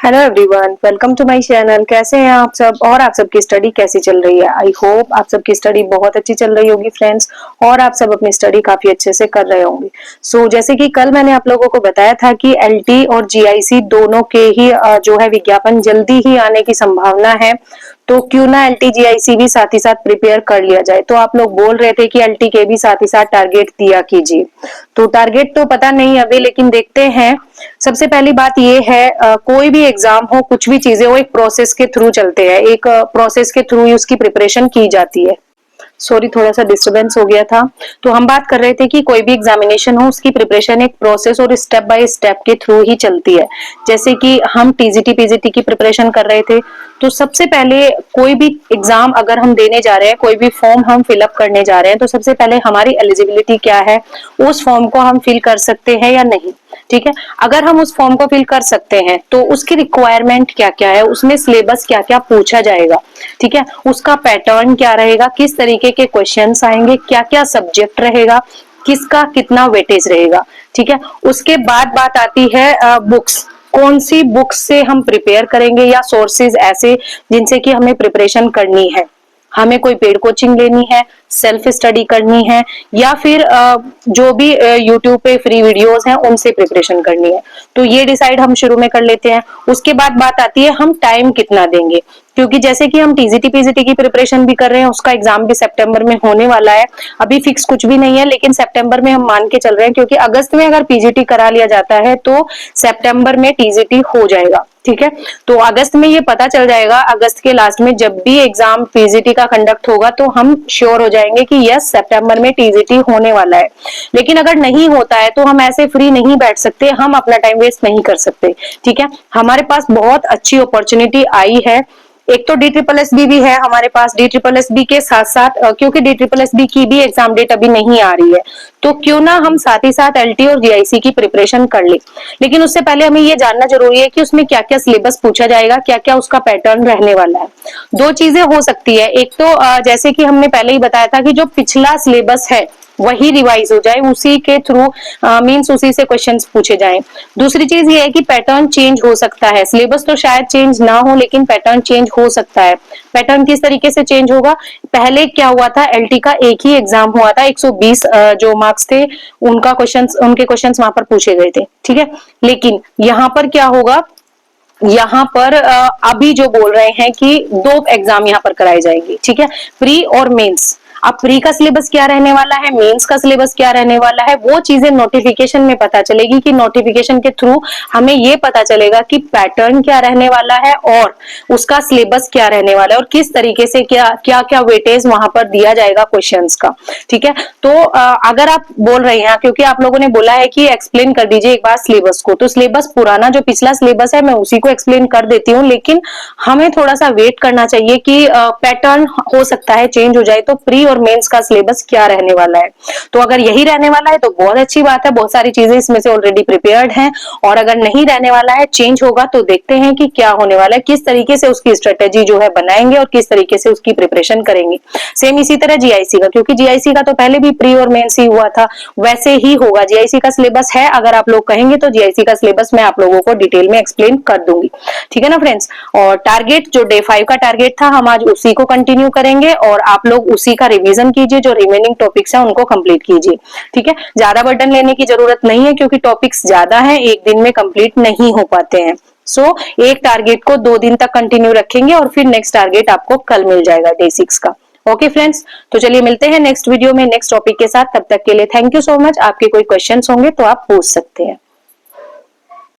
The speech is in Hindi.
Hello everyone, welcome to my channel. कैसे हैं आप सब और आप सबकी स्टडी कैसी चल रही है? आई होप आप सबकी स्टडी बहुत अच्छी चल रही होगी फ्रेंड्स, और आप सब अपनी स्टडी काफी अच्छे से कर रहे होंगे। जैसे कि कल मैंने आप लोगों को बताया था कि एलटी और जीआईसी दोनों के ही जो है विज्ञापन जल्दी ही आने की संभावना है, तो क्यों ना एलटी जीआईसी भी साथ ही साथ प्रिपेयर कर लिया जाए। तो आप लोग बोल रहे थे कि एलटी के भी साथ ही साथ टारगेट दिया कीजिए। तो टारगेट तो पता नहीं अभी, लेकिन देखते हैं। सबसे पहली बात ये है, कोई भी एग्जाम हो, कुछ भी चीजें हो, एक प्रोसेस के थ्रू चलते हैं, एक प्रोसेस के थ्रू ही उसकी प्रिपरेशन की जाती है। सॉरी, थोड़ा सा डिस्टरबेंस हो गया था। तो हम बात कर रहे थे कि कोई भी एग्जामिनेशन हो, उसकी प्रिपरेशन एक प्रोसेस और स्टेप बाय स्टेप के थ्रू ही चलती है। जैसे कि हम टीजीटी पीजीटी की प्रिपरेशन कर रहे थे, तो सबसे पहले कोई भी एग्जाम अगर हम देने जा रहे हैं, कोई भी फॉर्म हम फिलअप करने जा रहे हैं, तो सबसे पहले हमारी एलिजिबिलिटी क्या है, उस फॉर्म को हम फिल कर सकते हैं या नहीं। ठीक है, अगर हम उस फॉर्म को फिल कर सकते हैं तो उसकी रिक्वायरमेंट क्या क्या है, उसमें सिलेबस क्या क्या पूछा जाएगा, ठीक है, उसका पैटर्न क्या रहेगा, किस तरीके के क्वेश्चंस आएंगे, क्या क्या सब्जेक्ट रहेगा, किसका कितना वेटेज रहेगा। ठीक है, उसके बाद बात आती है बुक्स, कौन सी बुक्स से हम प्रिपेयर करेंगे या सोर्सेज ऐसे जिनसे कि हमें प्रिपरेशन करनी है। हमें कोई पेड कोचिंग लेनी है, सेल्फ स्टडी करनी है, या फिर जो भी यूट्यूब पे फ्री वीडियोस हैं उनसे प्रिपरेशन करनी है। तो ये डिसाइड हम शुरू में कर लेते हैं। उसके बाद बात आती है हम टाइम कितना देंगे, क्योंकि जैसे कि हम टीजीटी पीजीटी की प्रिपरेशन भी कर रहे हैं, उसका एग्जाम भी सितंबर में होने वाला है। अभी फिक्स कुछ भी नहीं है, लेकिन सितंबर में हम मान के चल रहे हैं, क्योंकि अगस्त में अगर पीजीटी करा लिया जाता है तो सितंबर में टीजीटी हो जाएगा। ठीक है, तो अगस्त में ये पता चल जाएगा, अगस्त के लास्ट में जब भी एग्जाम पीजीटी का कंडक्ट होगा तो हम श्योर हो जाएंगे कि यस, सितंबर में टीजीटी होने वाला है। लेकिन अगर नहीं होता है तो हम ऐसे फ्री नहीं बैठ सकते, हम अपना टाइम वेस्ट नहीं कर सकते। ठीक है, हमारे पास बहुत अच्छी अपॉर्चुनिटी आई है। एक तो DSSB भी है हमारे पास, DSSB के साथ साथ क्योंकि DSSB की भी एग्जाम डेट अभी नहीं आ रही है, तो क्यों ना हम साथ ही साथ एलटी और जीआईसी की प्रिपरेशन कर ले। लेकिन उससे पहले हमें ये जानना जरूरी है कि उसमें क्या क्या सिलेबस पूछा जाएगा, क्या क्या उसका पैटर्न रहने वाला है। दो चीजें हो सकती है, एक तो जैसे कि हमने पहले ही बताया था कि जो पिछला सिलेबस है वही रिवाइज हो जाए, उसी के थ्रू मींस उसी से क्वेश्चंस पूछे जाएं। दूसरी चीज ये है कि पैटर्न चेंज हो सकता है, सिलेबस तो शायद चेंज ना हो लेकिन पैटर्न चेंज हो सकता है। पैटर्न किस तरीके से चेंज होगा, पहले क्या हुआ था, एलटी का एक ही एग्जाम हुआ था, 120 जो मार्क्स थे उनके क्वेश्चंस वहां पर पूछे गए थे। ठीक है, लेकिन यहाँ पर क्या होगा, यहाँ पर अभी जो बोल रहे हैं कि दो एग्जाम यहाँ पर कराई जाएंगी। ठीक है, प्री और मेंस। अब प्री का सिलेबस क्या रहने वाला है, मेंस का सिलेबस क्या रहने वाला है, वो चीजें नोटिफिकेशन में पता चलेगी कि नोटिफिकेशन के थ्रू हमें ये पता चलेगा कि पैटर्न क्या रहने वाला है और उसका सिलेबस क्या रहने वाला है और किस तरीके से क्या क्या क्या वेटेज वहां पर दिया जाएगा क्वेश्चंस का। ठीक है, तो अगर आप बोल रहे हैं, क्योंकि आप लोगों ने बोला है कि एक्सप्लेन कर दीजिए एक बार सिलेबस को, तो सिलेबस पुराना जो पिछला सिलेबस है मैं उसी को एक्सप्लेन कर देती हूँ, लेकिन हमें थोड़ा सा वेट करना चाहिए कि पैटर्न हो सकता है चेंज हो जाए, तो प्री और मेंस का सिलेबस क्या रहने वाला है। तो अगर यही रहने वाला है तो बहुत अच्छी बात है, बहुत सारी चीजें इसमें से ऑलरेडी प्रिपेयर्ड हैं। और अगर नहीं रहने वाला है, चेंज होगा, तो देखते हैं कि क्या होने वाला है, किस तरीके से उसकी स्ट्रेटेजी जो है बनाएंगे और किस तरीके से उसकी प्रिपरेशन करेंगे। सेम इसी तरह जीआईसी का, क्योंकि जीआईसी का तो पहले भी प्री और मेंस ही हुआ था, वैसे ही होगा। जीआईसी का सिलेबस है, अगर आप लोग कहेंगे तो जीआईसी का सिलेबस मैं आप लोगों को डिटेल में एक्सप्लेन कर दूंगी। ठीक है ना फ्रेंड्स, और टारगेट जो डे 5 का टारगेट था, हम आज उसी को कंटिन्यू करेंगे और आप लोग उसी का रिवीजन कीजिए, जो रिमेनिंग टॉपिक्स हैं उनको कंप्लीट कीजिए। ठीक है, ज्यादा बर्डन लेने की जरूरत नहीं है, क्योंकि टॉपिक्स ज्यादा हैं, एक दिन में कंप्लीट नहीं हो पाते हैं। एक टारगेट को 2 दिन तक कंटिन्यू रखेंगे और फिर नेक्स्ट टारगेट आपको कल मिल जाएगा डे 6 का। ओके फ्रेंड्स, तो चलिए मिलते हैं नेक्स्ट वीडियो में नेक्स्ट टॉपिक के साथ। तब तक के लिए थैंक यू सो मच। आपके कोई क्वेश्चंस होंगे तो आप पूछ सकते हैं।